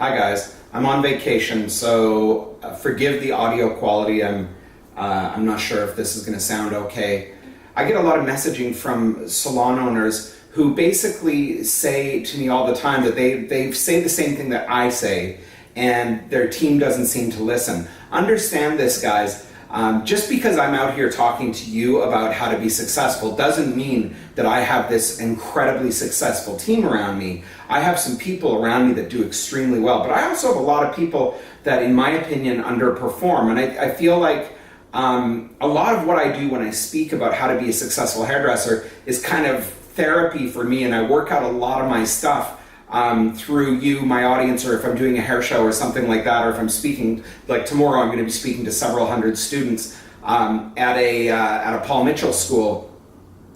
Hi guys, I'm on vacation, so forgive the audio quality. I'm not sure if this is going to sound okay. I get a lot of messaging from salon owners who basically say to me all the time that they say the same thing that I say, and their team doesn't seem to listen. Understand this, guys. Just because I'm out here talking to you about how to be successful doesn't mean that I have this incredibly successful team around me. I have some people around me that do extremely well, but I also have a lot of people that, in my opinion, underperform. And I feel like a lot of what I do when I speak about how to be a successful hairdresser is kind of therapy for me, and I work out a lot of my stuff through you, my audience, or if I'm doing a hair show or something like that, or if I'm speaking, like tomorrow I'm going to be speaking to several hundred students at a Paul Mitchell school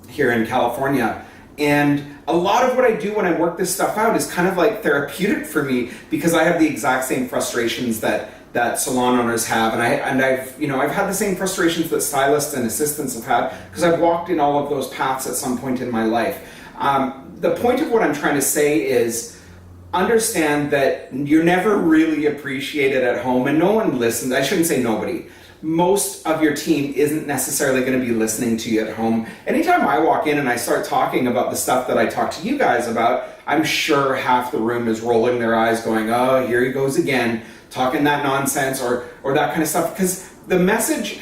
here in California. And a lot of what I do when I work this stuff out is kind of like therapeutic for me, because I have the exact same frustrations that salon owners have, and I've had the same frustrations that stylists and assistants have had, because I've walked in all of those paths at some point in my life. The point of what I'm trying to say is understand that you're never really appreciated at home, and no one listens. I shouldn't say nobody. Most of your team isn't necessarily going to be listening to you at home. Anytime I walk in and I start talking about the stuff that I talk to you guys about, I'm sure half the room is rolling their eyes going, oh, here he goes again, talking that nonsense or that kind of stuff, because the message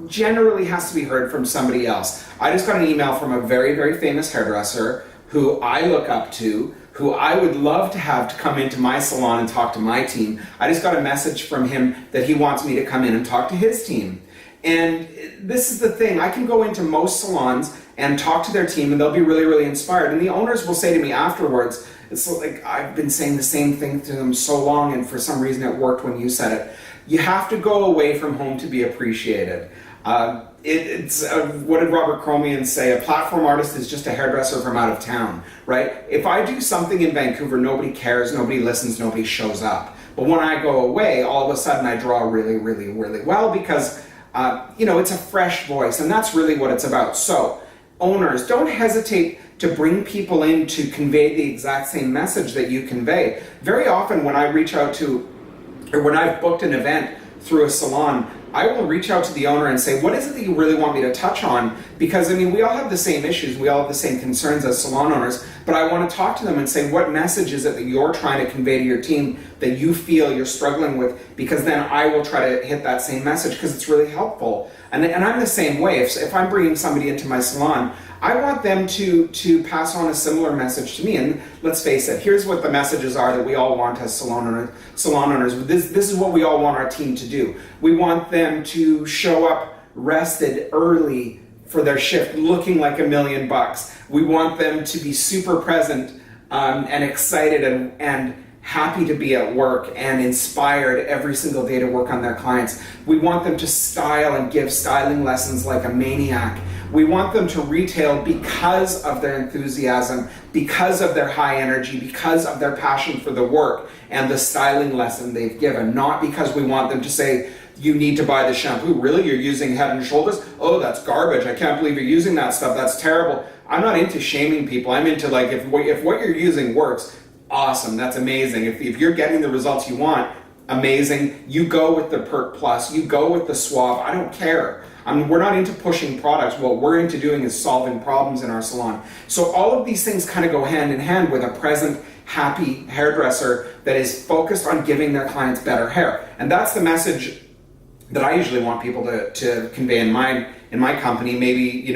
generally has to be heard from somebody else. I just got an email from a very, very famous hairdresser who I look up to, who I would love to have to come into my salon and talk to my team. I just got a message from him that he wants me to come in and talk to his team. And this is the thing, I can go into most salons and talk to their team and they'll be really, really inspired. And the owners will say to me afterwards, it's like, I've been saying the same thing to them so long, and for some reason it worked when you said it. You have to go away from home to be appreciated. What did Robert Cromian say? A platform artist is just a hairdresser from out of town, right? If I do something in Vancouver, nobody cares, nobody listens, nobody shows up. But when I go away, all of a sudden I draw really, really, really well, because it's a fresh voice, and that's really what it's about. So, owners, don't hesitate to bring people in to convey the exact same message that you convey. Very often when I reach out to, or when I've booked an event through a salon, I will reach out to the owner and say, what is it that you really want me to touch on? Because, we all have the same issues, we all have the same concerns as salon owners, but I want to talk to them and say, what message is it that you're trying to convey to your team that you feel you're struggling with? Because then I will try to hit that same message, because it's really helpful. And I'm the same way. If I'm bringing somebody into my salon, I want them to pass on a similar message to me. And let's face it, here's what the messages are that we all want as salon owners. This is what we all want our team to do. We want them to show up rested early for their shift, looking like $1 million. We want them to be super present and excited and happy to be at work and inspired every single day to work on their clients. We want them to style and give styling lessons like a maniac. We want them to retail because of their enthusiasm, because of their high energy, because of their passion for the work and the styling lesson they've given, not because we want them to say, you need to buy the shampoo. Really? You're using Head and Shoulders? Oh, that's garbage. I can't believe you're using that stuff. That's terrible. I'm not into shaming people. I'm into, like, if what you're using works, awesome. That's amazing. If you're getting the results you want, amazing. You go with the Perk Plus. You go with the Suave. I don't care. We're not into pushing products. What we're into doing is solving problems in our salon. So all of these things kind of go hand in hand with a present, happy hairdresser that is focused on giving their clients better hair. And that's the message that I usually want people to convey in my company. Maybe,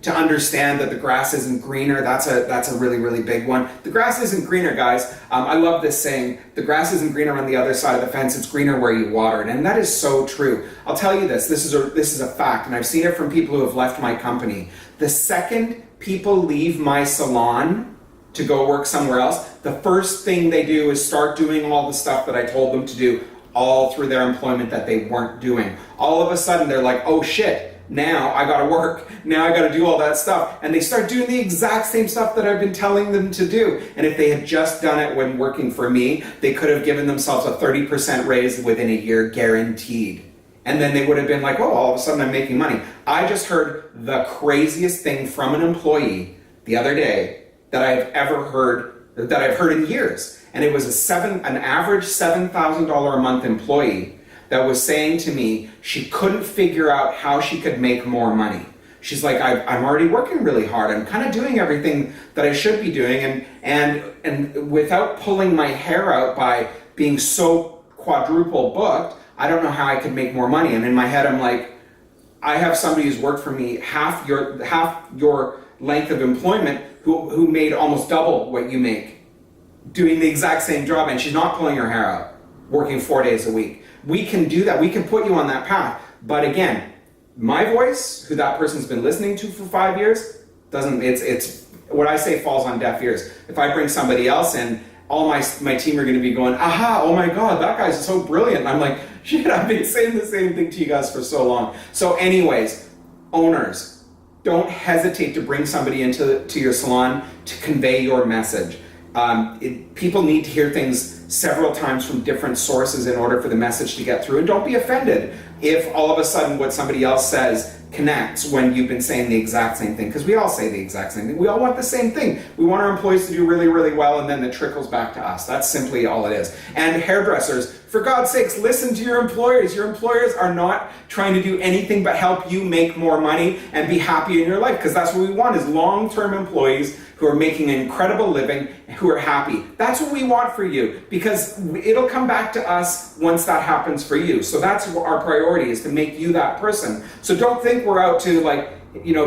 to understand that the grass isn't greener. That's a really, really big one. The grass isn't greener, guys. I love this saying, the grass isn't greener on the other side of the fence, it's greener where you water it. And that is so true. I'll tell you this is a fact, and I've seen it from people who have left my company. The second people leave my salon to go work somewhere else, the first thing they do is start doing all the stuff that I told them to do all through their employment that they weren't doing. All of a sudden they're like, oh shit, now I gotta work, now I gotta do all that stuff. And they start doing the exact same stuff that I've been telling them to do. And if they had just done it when working for me, they could have given themselves a 30% raise within a year, guaranteed. And then they would have been like, oh, all of a sudden I'm making money. I just heard the craziest thing from an employee the other day that I've ever heard that I've heard in years. And it was an average $7,000 a month employee that was saying to me she couldn't figure out how she could make more money. She's like, I'm already working really hard. I'm kind of doing everything that I should be doing, and without pulling my hair out by being so quadruple booked, I don't know how I could make more money. And in my head, I'm like, I have somebody who's worked for me half your length of employment who made almost double what you make, doing the exact same job, and she's not pulling her hair out, working 4 days a week. We can do that. We can put you on that path. But again, my voice, who that person's been listening to for 5 years, it's what I say falls on deaf ears. If I bring somebody else in, all my team are going to be going, aha, oh my God, that guy's so brilliant. And I'm like, shit, I've been saying the same thing to you guys for so long. So anyways, owners, don't hesitate to bring somebody into your salon to convey your message. People need to hear things several times from different sources in order for the message to get through. And don't be offended if all of a sudden what somebody else says connects when you've been saying the exact same thing, because we all say the exact same thing. We all want the same thing. We want our employees to do really, really well, and then it trickles back to us. That's simply all it is. And hairdressers, for God's sakes, listen to your employers. Your employers are not trying to do anything but help you make more money and be happy in your life, because that's what we want, is long-term employees who are making an incredible living, who are happy. That's what we want for you, because it'll come back to us once that happens for you. So that's our priority, is to make you that person. So don't think we're out to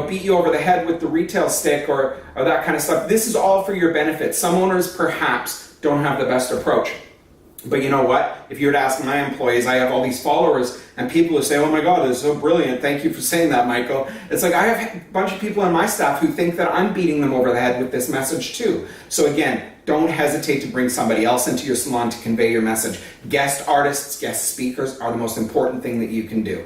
beat you over the head with the retail stick or that kind of stuff. This is all for your benefit. Some owners perhaps don't have the best approach. But you know what? If you were to ask my employees, I have all these followers and people who say, oh my God, this is so brilliant. Thank you for saying that, Michael. It's like, I have a bunch of people on my staff who think that I'm beating them over the head with this message too. So again, don't hesitate to bring somebody else into your salon to convey your message. Guest artists, guest speakers are the most important thing that you can do.